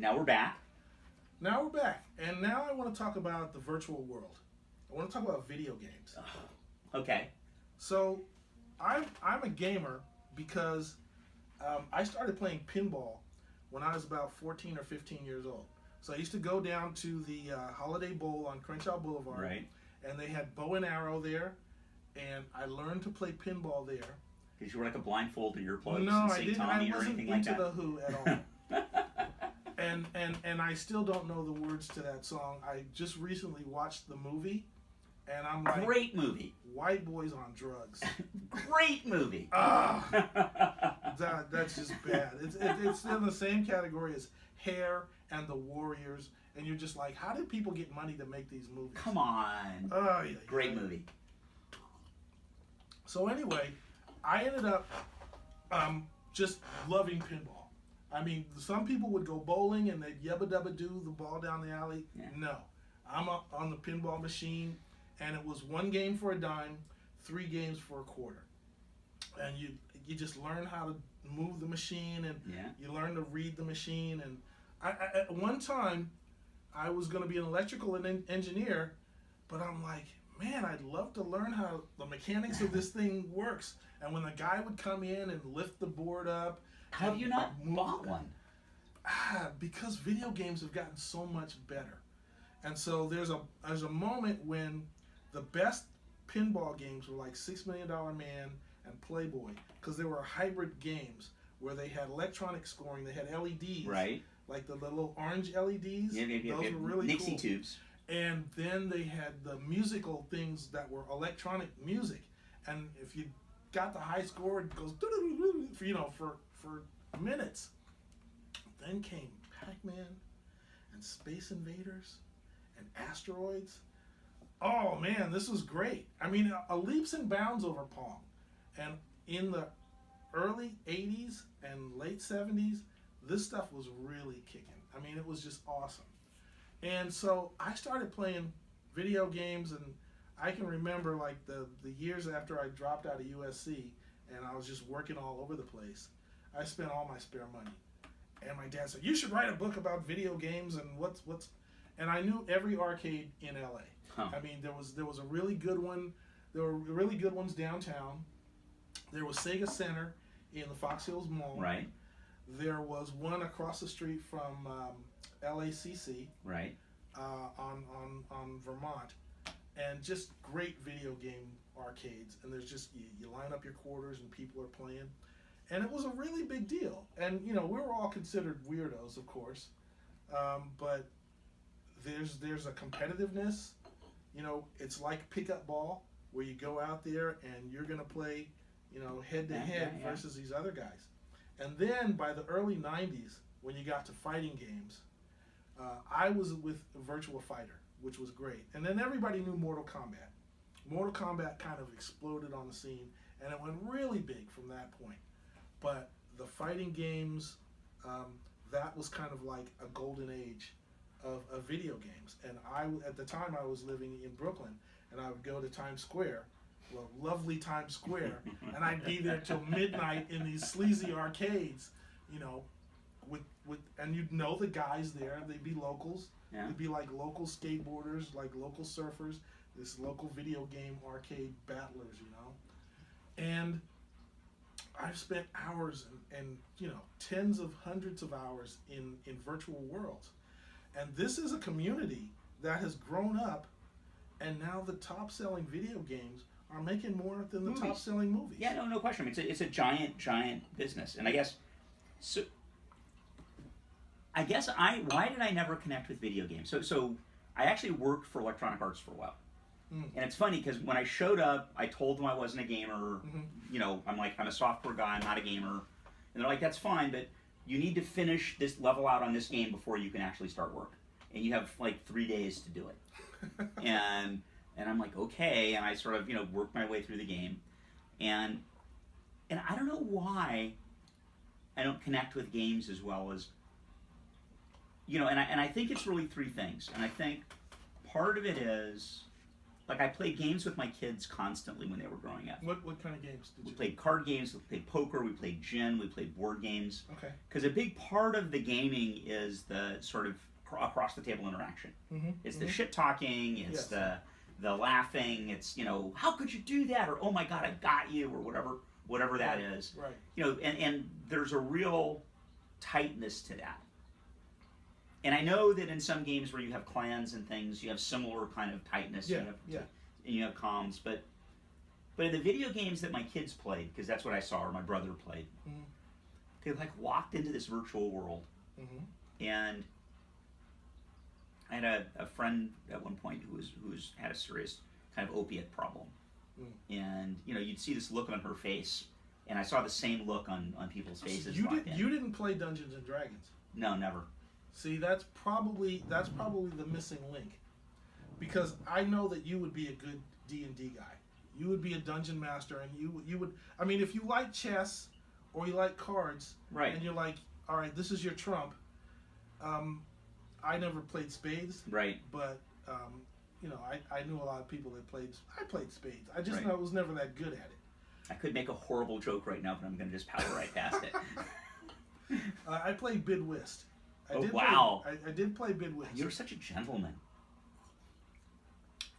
Now we're back. Now we're back, and now I want to talk about the virtual world. I want to talk about video games. Okay. So, I'm a gamer because I started playing pinball when I was about 14 or 15 years old. So I used to go down to the Holiday Bowl on Crenshaw Boulevard, Right. and they had bow and arrow there, and I learned to play pinball there. Did you wear like a blindfold or earplugs No, and I St. didn't. Tommy I or wasn't anything like into that? the Who at all. And I still don't know the words to that song. I just recently watched the movie, and I'm like, Great movie. white boys on drugs. Great movie. That's just bad. It's in the same category as Hair and The Warriors, and you're just like, how did people get money to make these movies? Come on. Oh, yeah, Great yeah. movie. So anyway, I ended up just loving pinball. I mean, some people would go bowling and they'd yubba-dubba-doo the ball down the alley. Yeah. No. I'm up on the pinball machine, and it was 1 game for a dime, 3 games for a quarter. And you just learn how to move the machine, and Yeah. you learn to read the machine. And at one time, I was going to be an electrical engineer, but I'm like, man, I'd love to learn how the mechanics of this thing works. And when the guy would come in and lift the board up, Have you not move bought it- one? because video games have gotten so much better. And so there's a moment when the best pinball games were like $6 Million Man and Playboy, because they were hybrid games where they had electronic scoring, they had LEDs, Right. like the little orange LEDs. Yeah. Those were really Nixie cool. tubes. And then they had the musical things that were electronic music, and if you got the high score, it goes for minutes. Then came Pac-Man and Space Invaders and Asteroids. Oh man, this was great. I mean, a leaps and bounds over Pong. And in the early 80s and late 70s, this stuff was really kicking. I mean, it was just awesome. And so I started playing video games, and I can remember like the years after I dropped out of USC and I was just working all over the place. I spent all my spare money. And my dad said, you should write a book about video games and what's and I knew every arcade in LA. Huh. I mean, there was a really good one. There were really good ones downtown. There was Sega Center in the Fox Hills Mall. Right. There was one across the street from LACC. Right. On Vermont, and just great video game arcades. And there's just you line up your quarters and people are playing, and it was a really big deal. And we were all considered weirdos, of course, but there's a competitiveness. It's like pickup ball where you go out there and you're gonna play, head to head Yeah. versus these other guys. And then by the early '90s, when you got to fighting games. I was with Virtua Fighter, which was great. And then everybody knew Mortal Kombat. Mortal Kombat kind of exploded on the scene, and it went really big from that point. But the fighting games, that was kind of like a golden age of video games. And at the time, I was living in Brooklyn, and I would go to Times Square, well, lovely Times Square, and I'd be there till midnight in these sleazy arcades, and you'd know the guys there. They'd be locals. Yeah. They'd be like local skateboarders, like local surfers, this local video game arcade battlers, And I've spent hours and tens of hundreds of hours in virtual worlds. And this is a community that has grown up, and now the top selling video games are making more than the Movies. top selling movies. Yeah, no question. I mean, it's a giant business, and I guess so. Why did I never connect with video games? So I actually worked for Electronic Arts for a while, and it's funny because when I showed up, I told them I wasn't a gamer. I'm like, I'm a software guy, I'm not a gamer, and they're like, that's fine, but you need to finish this level out on this game before you can actually start work, and you have like 3 days to do it. and I'm like, okay, and I sort of worked my way through the game, and I don't know why I don't connect with games as well as and I think it's really 3 things. And I think part of it is like I played games with my kids constantly when they were growing up. What kind of games did you? We played card games, we played poker, we played gin, we played board games. Okay. Because a big part of the gaming is the sort of across the table interaction. It's the shit talking, it's the laughing, it's, you know, how could you do that, or oh my god, I got you, or whatever that is. Right. You know, and there's a real tightness to that. And I know that in some games where you have clans and things, you have similar kind of tightness. Yeah, and you have comms, but in the video games that my kids played, because that's what I saw, or my brother played, they like walked into this virtual world, and I had a friend at one point who's had a serious kind of opiate problem, and you know, you'd see this look on her face, and I saw the same look on people's faces. You didn't play Dungeons and Dragons? No, never. See, that's probably the missing link, because I know that you would be a good D&D guy. You would be a dungeon master, and you would. I mean, if you like chess or you like cards, right, and you're like, all right, this is your trump. I never played spades, right, but you know, I knew a lot of people that played. I played spades. I just right. know I was never that good at it. I could make a horrible joke right now, but I'm going to just power right past it. I played bid whist. I did play bid whist. You're such a gentleman.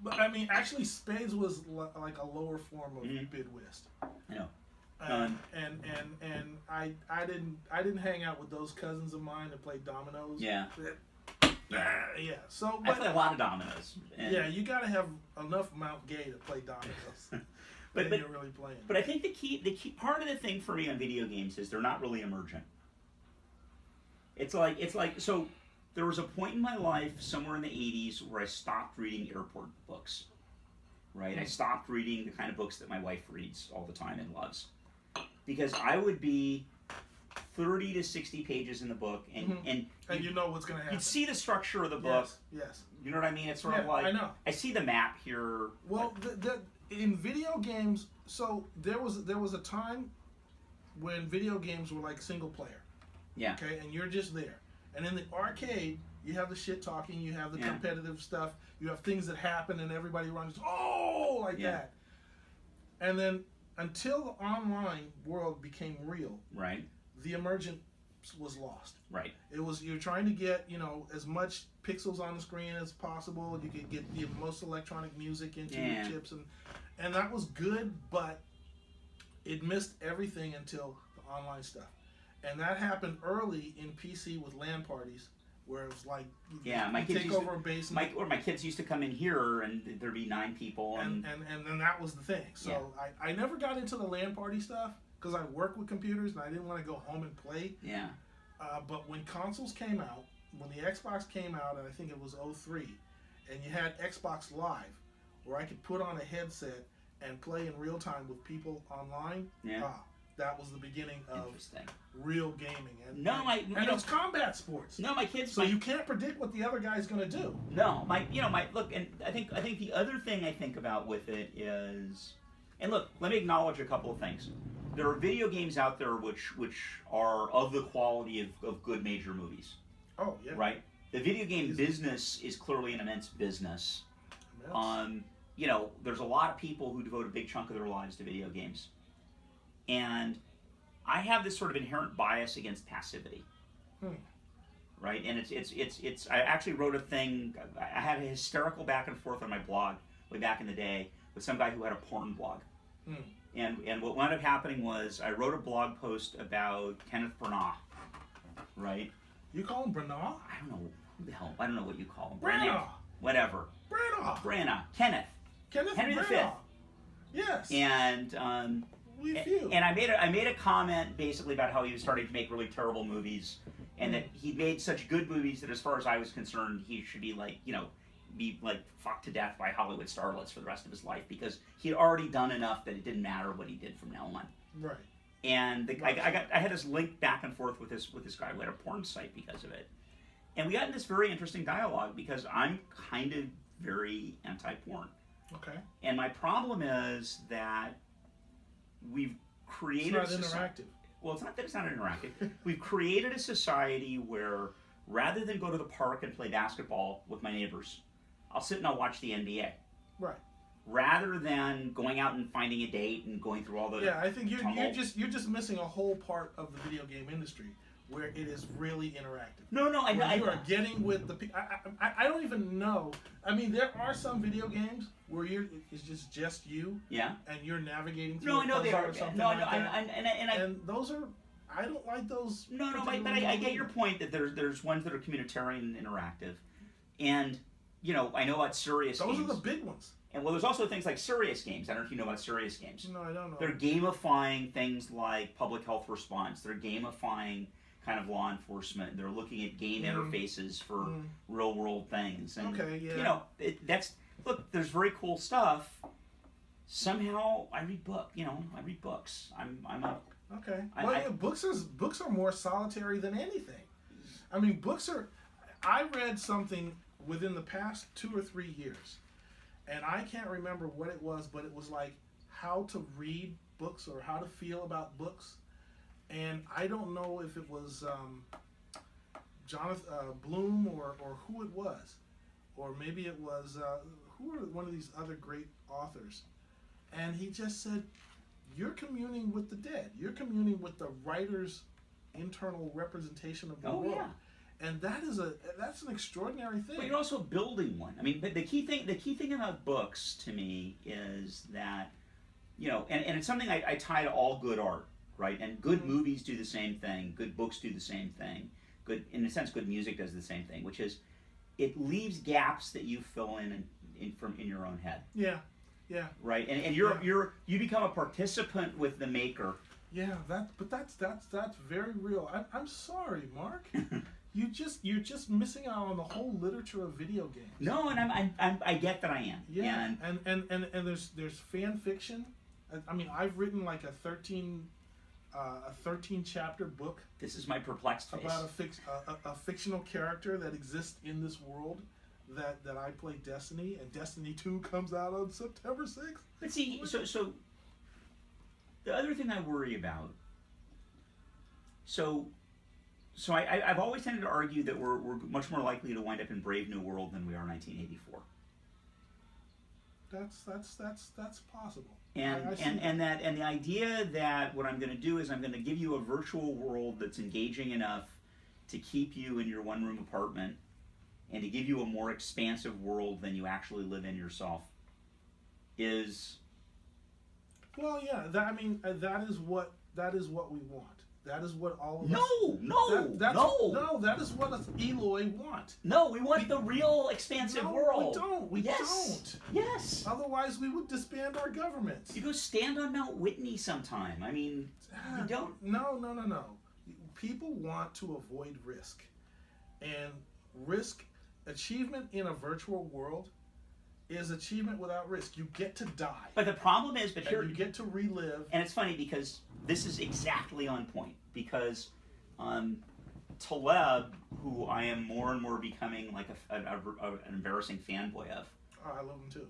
But I mean, actually, spades was like a lower form of bid whist. I know. And I didn't hang out with those cousins of mine that played dominoes. Yeah. Yeah. So I play a lot of dominoes. Yeah, you got to have enough Mount Gay to play dominoes. but you're really playing. But I think the key part of the thing for me on video games is they're not really emergent. It's like so. There was a point in my life somewhere in the 80s where I stopped reading airport books. Right? I stopped reading the kind of books that my wife reads all the time and loves, because I would be 30 to 60 pages in the book, and you know what's going to happen. You'd see the structure of the book. Yes. You know what I mean? It's sort of like, I know. I see the map here. Well, in video games, so there was a time when video games were like single player. Yeah. Okay, and you're just there. And in the arcade, you have the shit talking, you have the competitive stuff, you have things that happen, and everybody runs like that. And then until the online world became real, right, the emergent was lost. Right. It was, you're trying to get, you know, as much pixels on the screen as possible. You could get the most electronic music into your chips, and that was good, but it missed everything until the online stuff. And that happened early in PC with LAN parties, where it was like, my kids take over a basement. My kids used to come in here, and there'd be 9 people, and then that was the thing. So I never got into the LAN party stuff because I work with computers and I didn't want to go home and play. Yeah. But when consoles came out, when the Xbox came out, and I think it was 03, and you had Xbox Live, where I could put on a headset and play in real time with people online. That was the beginning of real gaming, and it was combat sports. No, my kids. So you can't predict what the other guy's going to do. No, look, and I think the other thing I think about with it is, and look, let me acknowledge a couple of things. There are video games out there which are of the quality of good major movies. Oh yeah. Right. The video game business is clearly an immense business. You know, there's a lot of people who devote a big chunk of their lives to video games. And I have this sort of inherent bias against passivity, right? And it's. I actually wrote a thing. I had a hysterical back and forth on my blog way back in the day with some guy who had a porn blog. And what wound up happening was I wrote a blog post about Kenneth Branagh, right? You call him Branagh? I don't know who the hell. I don't know what you call him. Branagh. Whatever. Branagh. Kenneth. Henry Branagh. V. Yes. And I made a comment basically about how he was starting to make really terrible movies, and that he made such good movies that, as far as I was concerned, he should be fucked to death by Hollywood starlets for the rest of his life, because he had already done enough that it didn't matter what he did from now on. Right. And I had this link back and forth with this guy who had a porn site because of it, and we got in this very interesting dialogue because I'm kind of very anti-porn. Okay. And my problem is that we've created... It's not interactive. Well, it's not that it's not interactive. We've created a society where, rather than go to the park and play basketball with my neighbors, I'll sit and I'll watch the NBA. Right. rather than going out and finding a date and going through all the Yeah, I think tumult. you're just missing a whole part of the video game industry where it is really interactive. No, You are getting with the people. I don't even know. I mean, there are some video games where it's just you. Yeah. And you're navigating through No, a I know they puzzle are. or something No, like no, that. and those are. I don't like those. No, but I get your point that there's ones that are communitarian and interactive, and I know about serious games. Those are the big ones. And well, there's also things like serious games. I don't know if you know about serious games. No, I don't know. They're gamifying things like public health response. They're gamifying kind of law enforcement. They're looking at game interfaces for real world things. And, okay, yeah. Look, there's very cool stuff. Somehow I read I read books. I'm a Okay. Books are more solitary than anything. I mean, books are. I read something within the past 2 or 3 years, and I can't remember what it was, but it was like how to read books or how to feel about books, and I don't know if it was Jonathan Bloom or who it was, or maybe it was who were one of these other great authors, and he just said, you're communing with the dead. You're communing with the writer's internal representation of the world. Yeah. And that's an extraordinary thing. But you're also building one. I mean, but the key thing about books to me is that, and it's something I tie to all good art, right? And good movies do the same thing. Good books do the same thing. Good, in a sense, good music does the same thing, which is it leaves gaps that you fill in your own head. Yeah. Yeah. Right, and you become a participant with the maker. Yeah, that's very real. I'm sorry, Mark. You're just missing out on the whole literature of video games. No, and I get that I am. Yeah, and there's fan fiction. I mean, I've written like a 13 chapter book. This is my perplexed face. About a fictional character that exists in this world. That I play Destiny, and Destiny 2 comes out on September 6th. But see, so the other thing I worry about, I've always tended to argue that we're much more likely to wind up in Brave New World than we are 1984. That's possible. And the idea that what I'm going to do is I'm going to give you a virtual world that's engaging enough to keep you in your one-room apartment, and to give you a more expansive world than you actually live in yourself, is. Well, yeah. That is what we want. That is what all of us. No. That is what us Eloy want. No, we want the real expansive world. We don't. Yes. Otherwise, we would disband our governments. You go stand on Mount Whitney sometime. I mean, you don't. No. People want to avoid risk, and achievement in a virtual world is achievement without risk. You get to die. But the problem is, you get to relive. And it's funny because this is exactly on point. Because Taleb, who I am more and more becoming like an embarrassing fanboy of. Oh, I love him too.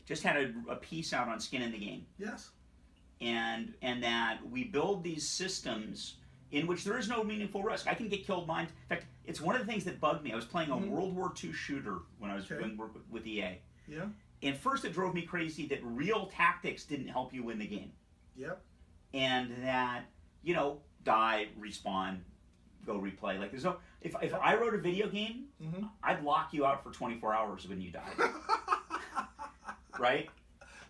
Just had a piece out on Skin in the Game. Yes. And that we build these systems in which there is no meaningful risk. I can get killed blind. In fact, it's one of the things that bugged me. I was playing a World War II shooter when I was doing work with EA. Yeah. And first it drove me crazy that real tactics didn't help you win the game. Yep. And that, die, respawn, go replay. Like there's no if I wrote a video game, I'd lock you out for 24 hours when you died. Right?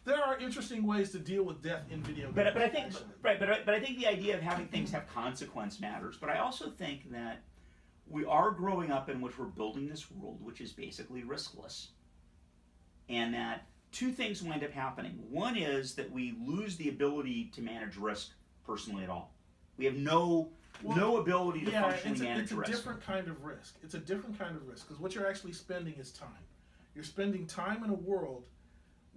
There are interesting ways to deal with death in video games. But I think but I think the idea of having things have consequence matters. But I also think that we are growing up in which we're building this world which is basically riskless. And that two things wind up happening. One is that we lose the ability to manage risk personally at all. We have no ability to functionally manage risk. It's a different kind of risk. It's a different kind of risk because what you're actually spending is time. You're spending time in a world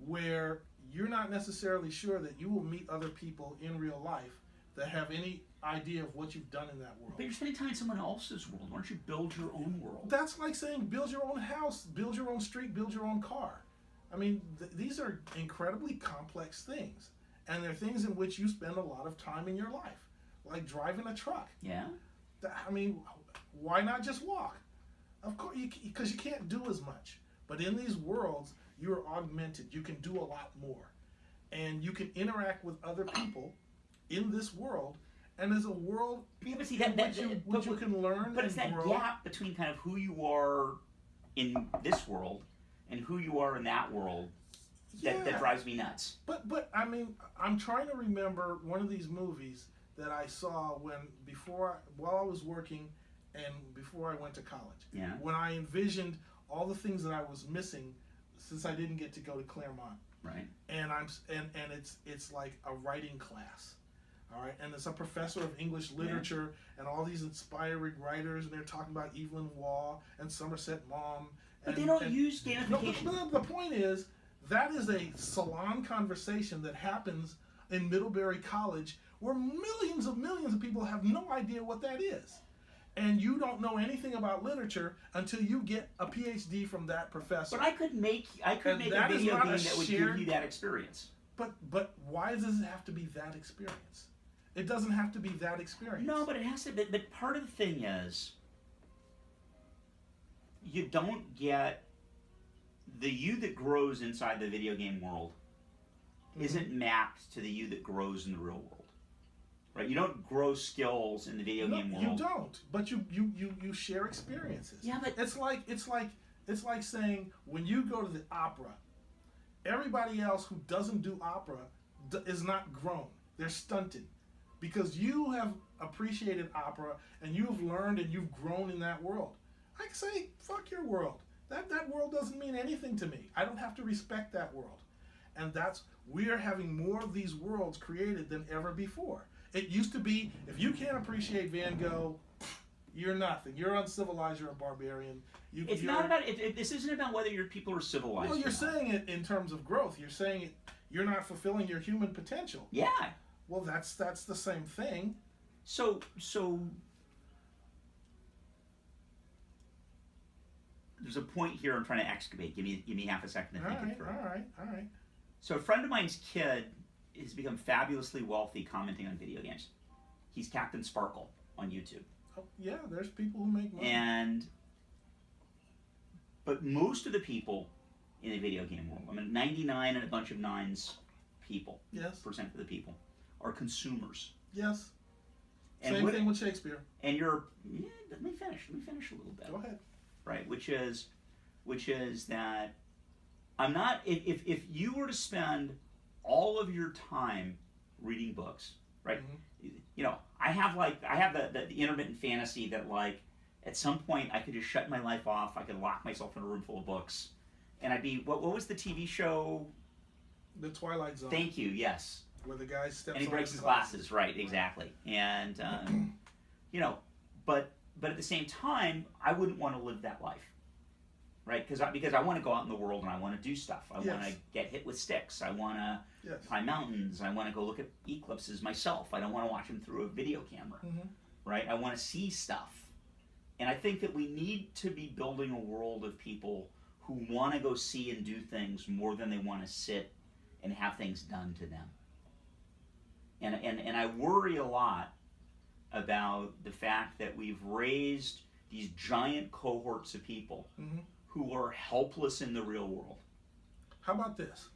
where you're not necessarily sure that you will meet other people in real life that have any idea of what you've done in that world. But you're spending time in someone else's world. Why don't you build your own world? That's like saying build your own house, build your own street, build your own car. I mean, these are incredibly complex things. And they're things in which you spend a lot of time in your life. Like driving a truck. Yeah. I mean, why not just walk? Of course, because you can't do as much. But in these worlds, you are augmented. You can do a lot more. And you can interact with other people in this world. And there's a world but see, which you can learn but it's that grow. gap between kind of who you are in this world and who you are in that world that drives me nuts. But I mean, I'm trying to remember one of these movies that I saw while I was working and before I went to college. Yeah. When I envisioned all the things that I was missing since I didn't get to go to Claremont. Right. And it's like a writing class. All right, and it's a professor of English literature and all these inspiring writers, and they're talking about Evelyn Waugh and Somerset Maugham. But they don't use gamification. No, the point is, that is a salon conversation that happens in Middlebury College where millions of people have no idea what that is. And you don't know anything about literature until you get a PhD from that professor. But I could make a video game that would give you that experience. But why does it have to be that experience? It doesn't have to be that experience. No, but it has to. But part of the thing is, you don't get the you that grows inside the video game world isn't mapped to the you that grows in the real world, right? You don't grow skills in the video game world. You don't. But you share experiences. Yeah, but it's like saying when you go to the opera, everybody else who doesn't do opera is not grown. They're stunted. Because you have appreciated opera and you've learned and you've grown in that world. I can say, fuck your world. That world doesn't mean anything to me. I don't have to respect that world. And we are having more of these worlds created than ever before. It used to be, if you can't appreciate Van Gogh, you're nothing. You're uncivilized, you're a barbarian. This isn't about whether your people are civilized. Well, you're saying it in terms of growth. You're saying you're not fulfilling your human potential. Yeah. Well, that's the same thing. So there's a point here I'm trying to excavate. Give me half a second to think it through. All right. So a friend of mine's kid has become fabulously wealthy commenting on video games. He's Captain Sparkle on YouTube. Oh, yeah, there's people who make money. But most of the people in the video game world, 99 and a bunch of nines people, yes, percent of the people, are consumers. Yes. And same thing with Shakespeare. And let me finish a little bit. Go ahead. Right, which is that I'm not. If you were to spend all of your time reading books, right? Mm-hmm. I have the intermittent fantasy that at some point I could just shut my life off. I could lock myself in a room full of books, and I'd be what was the TV show? The Twilight Zone. Thank you. Yes. Where the guy steps and he breaks his glasses. Right. Exactly. And but at the same time, I wouldn't want to live that life, right? Because I want to go out in the world and I want to do stuff. I want to get hit with sticks. I want to climb mountains. I want to go look at eclipses myself. I don't want to watch them through a video camera, right? I want to see stuff. And I think that we need to be building a world of people who want to go see and do things more than they want to sit and have things done to them. And I worry a lot about the fact that we've raised these giant cohorts of people who are helpless in the real world. How about this?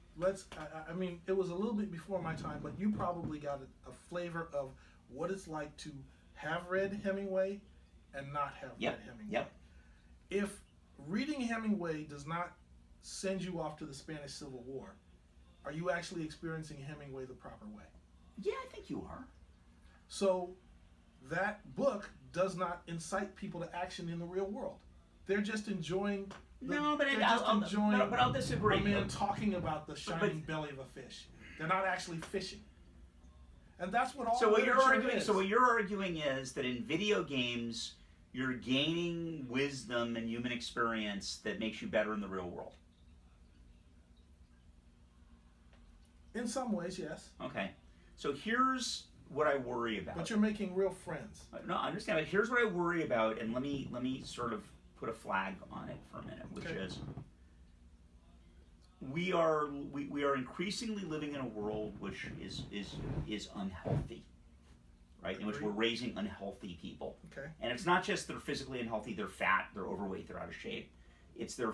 I mean, it was a little bit before my time, but you probably got a flavor of what it's like to have read Hemingway and not have read Hemingway. Yep. If reading Hemingway does not send you off to the Spanish Civil War, are you actually experiencing Hemingway the proper way? Yeah, I think you are. So that book does not incite people to action in the real world. They're just enjoying. But I'll disagree. A man talking about the shining belly of a fish. They're not actually fishing, and that's what all. So what you're arguing is. So what you're arguing is that in video games, you're gaining wisdom and human experience that makes you better in the real world. In some ways, yes. Okay. So here's what I worry about. But you're making real friends. No, I understand. But here's what I worry about, and let me sort of put a flag on it for a minute, which is we are increasingly living in a world which is unhealthy, right? In which we're raising unhealthy people. Okay. And it's not just they're physically unhealthy; they're fat, they're overweight, they're out of shape. It's their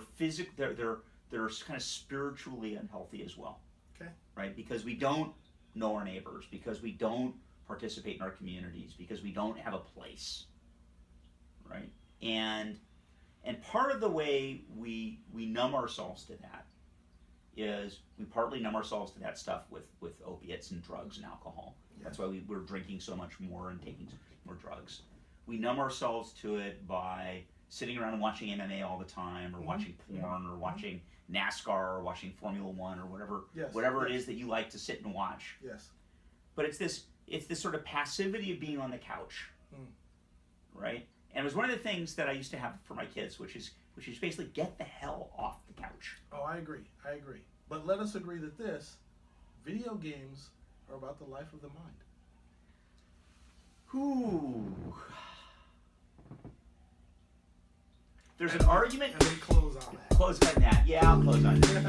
that are kind of spiritually unhealthy as well. Okay. Right? Because we don't know our neighbors, because we don't participate in our communities, because we don't have a place. Right? And part of the way we numb ourselves to that is we partly numb ourselves to that stuff with opiates and drugs and alcohol. Yeah. That's why we're drinking so much more and taking more drugs. We numb ourselves to it by sitting around and watching MMA all the time, or watching porn, or watching NASCAR, or watching Formula One, or whatever it is that you like to sit and watch. Yes. But it's this sort of passivity of being on the couch, right? And it was one of the things that I used to have for my kids, which is basically get the hell off the couch. Oh, I agree. But let us agree that video games are about the life of the mind. Ooh. There's an argument. And then close on that. Close on that. Yeah, I'll close on that.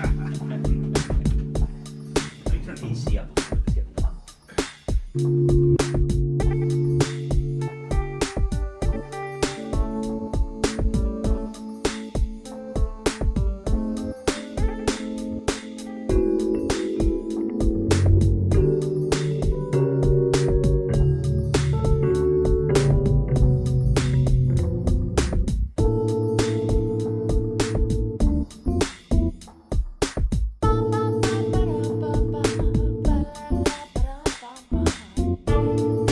Let me turn the AC up. It's getting warm.